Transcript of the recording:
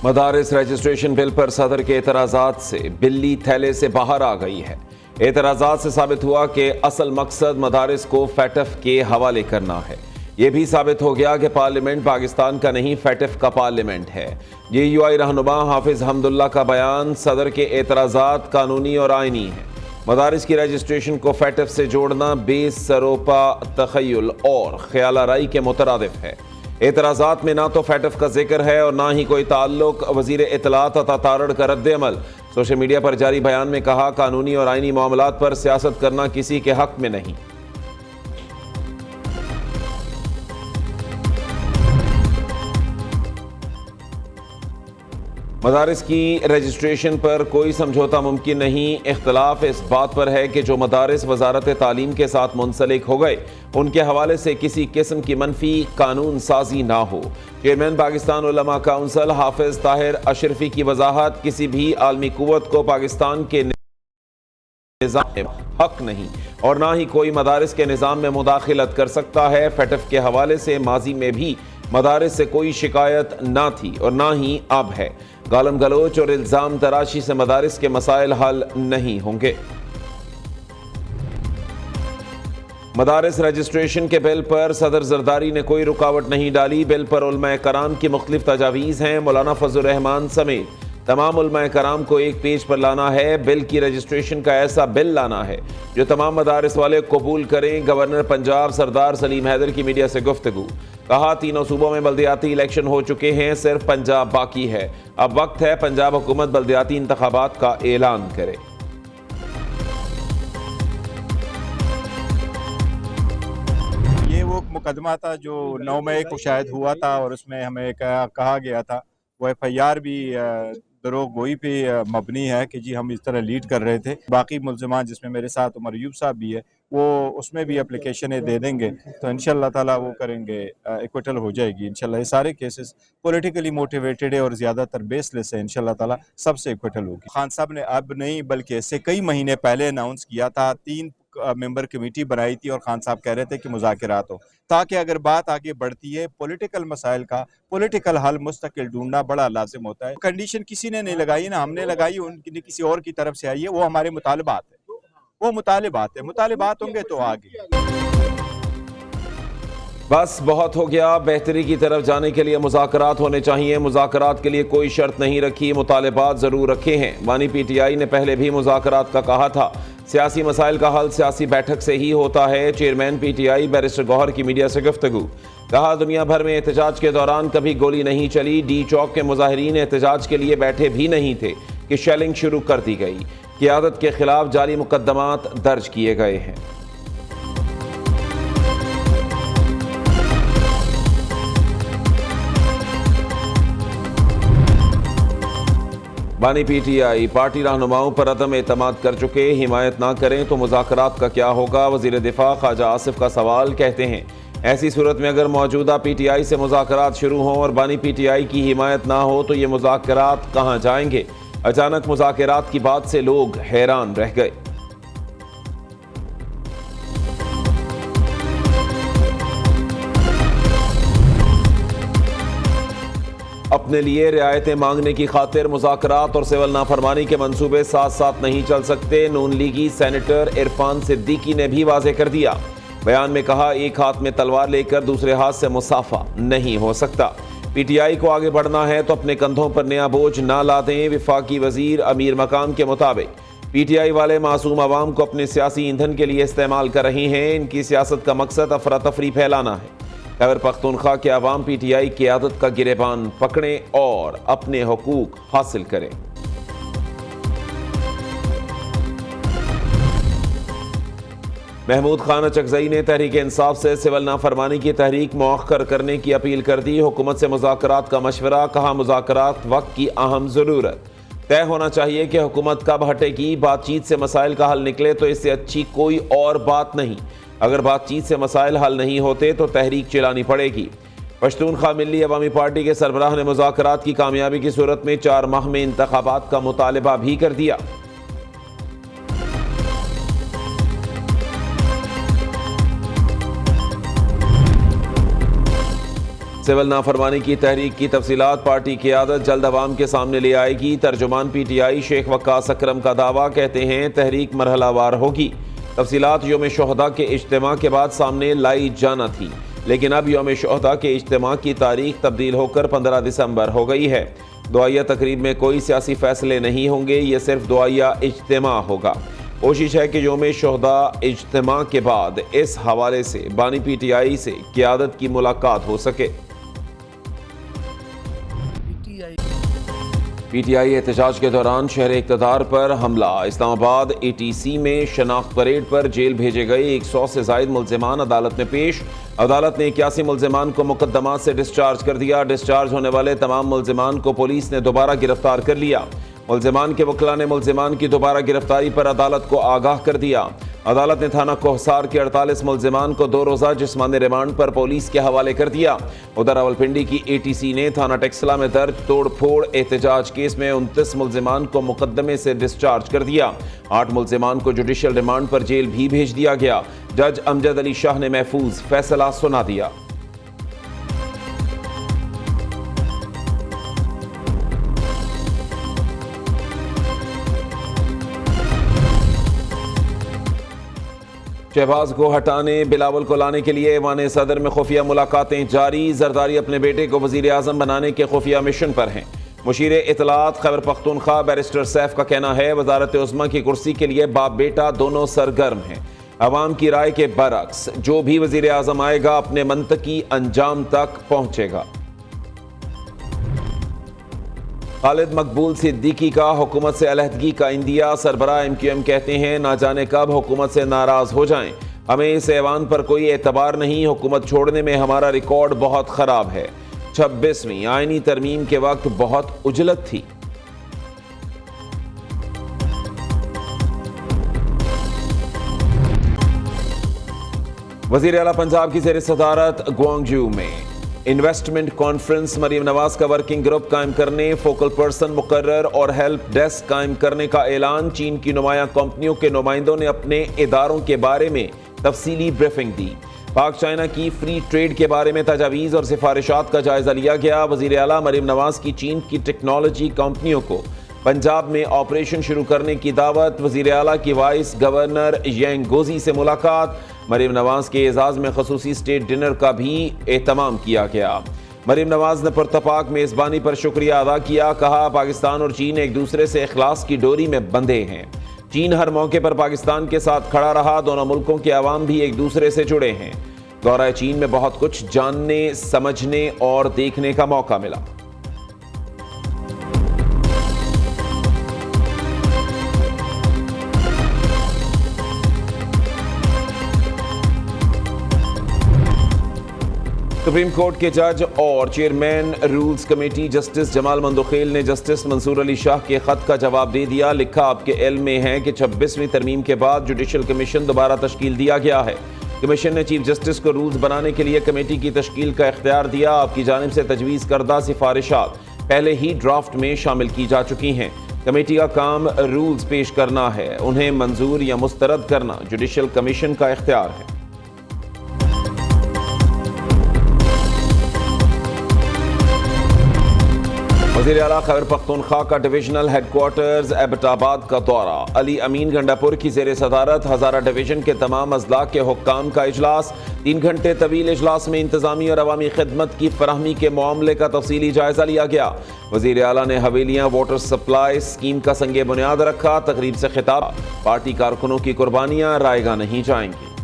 مدارس رجسٹریشن بل پر صدر کے اعتراضات سے بلی تھیلے سے باہر آ گئی ہے۔ اعتراضات سے ثابت ہوا کہ اصل مقصد مدارس کو فیٹف کے حوالے کرنا ہے۔ یہ بھی ثابت ہو گیا کہ پارلیمنٹ پاکستان کا نہیں، فیٹف کا پارلیمنٹ ہے۔ JUI رہنما حافظ حمداللہ کا بیان، صدر کے اعتراضات قانونی اور آئینی ہیں۔ مدارس کی رجسٹریشن کو فیٹف سے جوڑنا بے سروپا تخیل اور خیال آرائی کے مترادف ہے۔ اعتراضات میں نہ تو فیٹف کا ذکر ہے اور نہ ہی کوئی تعلق۔ وزیر اطلاعات عطا تارڑ کا رد عمل، سوشل میڈیا پر جاری بیان میں کہا، قانونی اور آئینی معاملات پر سیاست کرنا کسی کے حق میں نہیں۔ مدارس کی رجسٹریشن پر کوئی سمجھوتا ممکن نہیں۔ اختلاف اس بات پر ہے کہ جو مدارس وزارت تعلیم کے ساتھ منسلک ہو گئے ان کے حوالے سے کسی قسم کی منفی قانون سازی نہ ہو۔ چیئرمین پاکستان علماء کونسل حافظ طاہر اشرفی کی وضاحت، کسی بھی عالمی قوت کو پاکستان کے نظام میں حق نہیں اور نہ ہی کوئی مدارس کے نظام میں مداخلت کر سکتا ہے۔ فیٹف کے حوالے سے ماضی میں بھی مدارس سے کوئی شکایت نہ تھی اور نہ ہی اب ہے۔ گالم گلوچ اور الزام تراشی سے مدارس کے مسائل حل نہیں ہوں گے۔ مدارس رجسٹریشن کے بل پر صدر زرداری نے کوئی رکاوٹ نہیں ڈالی۔ بل پر علماء کرام کی مختلف تجاویز ہیں۔ مولانا فضل الرحمان سمیت تمام علماء کرام کو ایک پیج پر لانا ہے۔ بل کی رجسٹریشن کا ایسا بل لانا ہے جو تمام مدارس والے قبول کریں۔ گورنر پنجاب سردار سلیم حیدر کی میڈیا سے گفتگو، کہا تینوں صوبوں میں بلدیاتی الیکشن ہو چکے ہیں، صرف پنجاب باقی ہے۔ اب وقت ہے پنجاب حکومت بلدیاتی انتخابات کا اعلان کرے۔ یہ وہ مقدمہ تھا جو 9 مئی کو شاید ہوا تھا اور اس میں ہمیں کہا گیا تھا، وہ FIR بھی دروغ گوئی پہ مبنی ہے کہ جی ہم اس طرح لیڈ کر رہے تھے۔ باقی ملزمان جس میں میرے ساتھ عمر ایوب صاحب بھی ہے، وہ اس میں بھی اپلیکیشنیں دے دیں گے تو انشاءاللہ تعالیٰ وہ کریں گے، ایکویٹل ہو جائے گی انشاءاللہ۔ یہ سارے کیسز پولیٹیکلی موٹیویٹڈ ہے اور زیادہ تر بیس لیس ہے، انشاءاللہ تعالیٰ سب سے ایکویٹل ہوگی۔ خان صاحب نے اب نہیں بلکہ اس سے کئی مہینے پہلے اناؤنس کیا تھا، 3 ممبر کمیٹی بنائی تھی اور خان صاحب کہہ رہے تھے کہ مذاکرات ہو، تاکہ اگر بات آگے بڑھتی ہے پولیٹیکل مسائل کا پولیٹیکل حل مستقل ڈھونڈنا بڑا لازم ہوتا ہے۔ کنڈیشن کسی نے نہیں لگائی، نہ ہم نے لگائی، ان کی کسی اور کی طرف سے آئی ہے، وہ ہمارے مطالبات ہیں، وہ مطالبات ہوں گے تو آگے۔ بس بہت ہو گیا، بہتری کی طرف جانے کے لیے مذاکرات ہونے چاہیے۔ مذاکرات کے لیے کوئی شرط نہیں رکھی، مطالبات ضرور رکھے ہیں۔ بانی PTI نے پہلے بھی مذاکرات کا کہا تھا، سیاسی مسائل کا حل سیاسی بیٹھک سے ہی ہوتا ہے۔ چیئرمین PTI بیرسٹر گوہر کی میڈیا سے گفتگو، کہا دنیا بھر میں احتجاج کے دوران کبھی گولی نہیں چلی، ڈی چوک کے مظاہرین احتجاج کے لیے بیٹھے بھی نہیں تھے کہ شیلنگ شروع کر دی گئی۔ قیادت کے خلاف جعلی مقدمات درج کیے گئے ہیں۔ بانی PTI پارٹی رہنماؤں پر عدم اعتماد کر چکے، حمایت نہ کریں تو مذاکرات کا کیا ہوگا؟ وزیر دفاع خواجہ آصف کا سوال، کہتے ہیں ایسی صورت میں اگر موجودہ PTI سے مذاکرات شروع ہوں اور بانی PTI کی حمایت نہ ہو تو یہ مذاکرات کہاں جائیں گے؟ اچانک مذاکرات کی بات سے لوگ حیران رہ گئے۔ اپنے لیے رعایتیں مانگنے کی خاطر مذاکرات اور سول نافرمانی کے منصوبے ساتھ ساتھ نہیں چل سکتے۔ نون لیگی سینیٹر عرفان صدیقی نے بھی واضح کر دیا، بیان میں کہا ایک ہاتھ میں تلوار لے کر دوسرے ہاتھ سے مصافحہ نہیں ہو سکتا۔ PTI کو آگے بڑھنا ہے تو اپنے کندھوں پر نیا بوجھ نہ لادیں۔ وفاقی وزیر امیر مقام کے مطابق PTI والے معصوم عوام کو اپنے سیاسی ایندھن کے لیے استعمال کر رہے ہیں۔ ان کی سیاست کا مقصد افراتفری پھیلانا ہے۔ خیبر پختونخوا کے عوام PTI قیادت کا گریبان پکڑیں اور اپنے حقوق حاصل کریں۔ محمود خان اچکزئی نے تحریک انصاف سے سول نافرمانی کی تحریک مؤخر کرنے کی اپیل کر دی۔ حکومت سے مذاکرات کا مشورہ، کہا مذاکرات وقت کی اہم ضرورت، طے ہونا چاہیے کہ حکومت کب ہٹے گی۔ بات چیت سے مسائل کا حل نکلے تو اس سے اچھی کوئی اور بات نہیں۔ اگر بات چیت سے مسائل حل نہیں ہوتے تو تحریک چلانی پڑے گی۔ پشتونخوا ملی عوامی پارٹی کے سربراہ نے مذاکرات کی کامیابی کی صورت میں 4 ماہ میں انتخابات کا مطالبہ بھی کر دیا۔ سول نافرمانی کی تحریک کی تفصیلات پارٹی قیادت جلد عوام کے سامنے لے آئے گی۔ ترجمان پی ٹی آئی شیخ وقاص اکرم کا دعویٰ، کہتے ہیں تحریک مرحلہ وار ہوگی۔ تفصیلات یوم شہداء کے اجتماع کے بعد سامنے لائی جانا تھی، لیکن اب یوم شہداء کے اجتماع کی تاریخ تبدیل ہو کر 15 دسمبر ہو گئی ہے۔ دعائیہ تقریب میں کوئی سیاسی فیصلے نہیں ہوں گے، یہ صرف دعائیہ اجتماع ہوگا۔ کوشش ہے کہ یوم شہداء اجتماع کے بعد اس حوالے سے بانی پی ٹی آئی سے قیادت کی ملاقات ہو سکے۔ پی ٹی آئی احتجاج کے دوران شہر اقتدار پر حملہ۔ اسلام آباد اے ٹی سی میں شناخت پریڈ پر جیل بھیجے گئے 100 سے زائد ملزمان عدالت میں پیش۔ عدالت نے 81 ملزمان کو مقدمات سے ڈسچارج کر دیا۔ ڈسچارج ہونے والے تمام ملزمان کو پولیس نے دوبارہ گرفتار کر لیا۔ ملزمان کے وکلاء نے ملزمان کی دوبارہ گرفتاری پر عدالت کو آگاہ کر دیا۔ عدالت نے تھانہ کوہسار کے 48 ملزمان کو 2 روزہ جسمانی ریمانڈ پر پولیس کے حوالے کر دیا۔ ادھر راولپنڈی کی اے ٹی سی نے تھانہ ٹیکسلا میں درج توڑ پھوڑ احتجاج کیس میں 29 ملزمان کو مقدمے سے ڈسچارج کر دیا۔ 8 ملزمان کو جوڈیشل ریمانڈ پر جیل بھی بھیج دیا گیا۔ جج امجد علی شاہ نے محفوظ فیصلہ سنا دیا۔ شہباز کو ہٹانے، بلاول کو لانے کے لیے ایوان صدر میں خفیہ ملاقاتیں جاری۔ زرداری اپنے بیٹے کو وزیر اعظم بنانے کے خفیہ مشن پر ہیں۔ مشیر اطلاعات خیبر پختونخوا بیرسٹر سیف کا کہنا ہے وزارت عظمیٰ کی کرسی کے لیے باپ بیٹا دونوں سرگرم ہیں۔ عوام کی رائے کے برعکس جو بھی وزیر اعظم آئے گا اپنے منطقی انجام تک پہنچے گا۔ خالد مقبول صدیقی کا حکومت سے علیحدگی کا عندیہ۔ سربراہ ایم کیو ایم کہتے ہیں نہ جانے کب حکومت سے ناراض ہو جائیں، ہمیں اس ایوان پر کوئی اعتبار نہیں، حکومت چھوڑنے میں ہمارا ریکارڈ بہت خراب ہے۔ 26ویں آئینی ترمیم کے وقت بہت عجلت تھی۔ وزیر اعلیٰ پنجاب کی زیر صدارت گوانگجو میں انویسٹمنٹ کانفرنس، مریم نواز کا ورکنگ گروپ قائم کرنے، فوکل پرسن مقرر اور ہیلپ ڈیسک قائم کرنے کا اعلان۔ چین کی نمایاں کمپنیوں کے نمائندوں نے اپنے اداروں کے بارے میں تفصیلی بریفنگ دی۔ پاک چائنا کی فری ٹریڈ کے بارے میں تجاویز اور سفارشات کا جائزہ لیا گیا۔ وزیر اعلیٰ مریم نواز کی چین کی ٹیکنالوجی کمپنیوں کو پنجاب میں آپریشن شروع کرنے کی دعوت۔ وزیر اعلیٰ کی وائس گورنر ینگ گوزی سے ملاقات۔ مریم نواز کے اعزاز میں خصوصی اسٹیٹ ڈنر کا بھی اہتمام کیا گیا۔ مریم نواز نے پرتپاک میزبانی پر شکریہ ادا کیا، کہا پاکستان اور چین ایک دوسرے سے اخلاص کی ڈوری میں بندھے ہیں۔ چین ہر موقع پر پاکستان کے ساتھ کھڑا رہا، دونوں ملکوں کے عوام بھی ایک دوسرے سے جڑے ہیں۔ دورہ چین میں بہت کچھ جاننے، سمجھنے اور دیکھنے کا موقع ملا۔ سپریم کورٹ کے جج اور چیئرمین رولز کمیٹی جسٹس جمال مندوخیل نے جسٹس منصور علی شاہ کے خط کا جواب دے دیا۔ لکھا آپ کے علم میں ہے کہ 26ویں ترمیم کے بعد جوڈیشل کمیشن دوبارہ تشکیل دیا گیا ہے۔ کمیشن نے چیف جسٹس کو رولز بنانے کے لیے کمیٹی کی تشکیل کا اختیار دیا۔ آپ کی جانب سے تجویز کردہ سفارشات پہلے ہی ڈرافٹ میں شامل کی جا چکی ہیں۔ کمیٹی کا کام رولز پیش کرنا ہے، انہیں منظور یا مسترد کرنا جوڈیشل کمیشن کا اختیار ہے۔ وزیر اعلیٰ خیبر پختونخوا کا ڈویژنل ہیڈ کوارٹرز ایبٹ آباد کا دورہ۔ علی امین گنڈا پور کی زیر صدارت ہزارہ ڈویژن کے تمام اضلاع کے حکام کا اجلاس۔ 3 گھنٹے طویل اجلاس میں انتظامی اور عوامی خدمت کی فراہمی کے معاملے کا تفصیلی جائزہ لیا گیا۔ وزیر اعلیٰ نے حویلیاں واٹر سپلائی اسکیم کا سنگ بنیاد رکھا۔ تقریب سے خطاب، پارٹی کارکنوں کی قربانیاں رائیگاں نہیں جائیں گی۔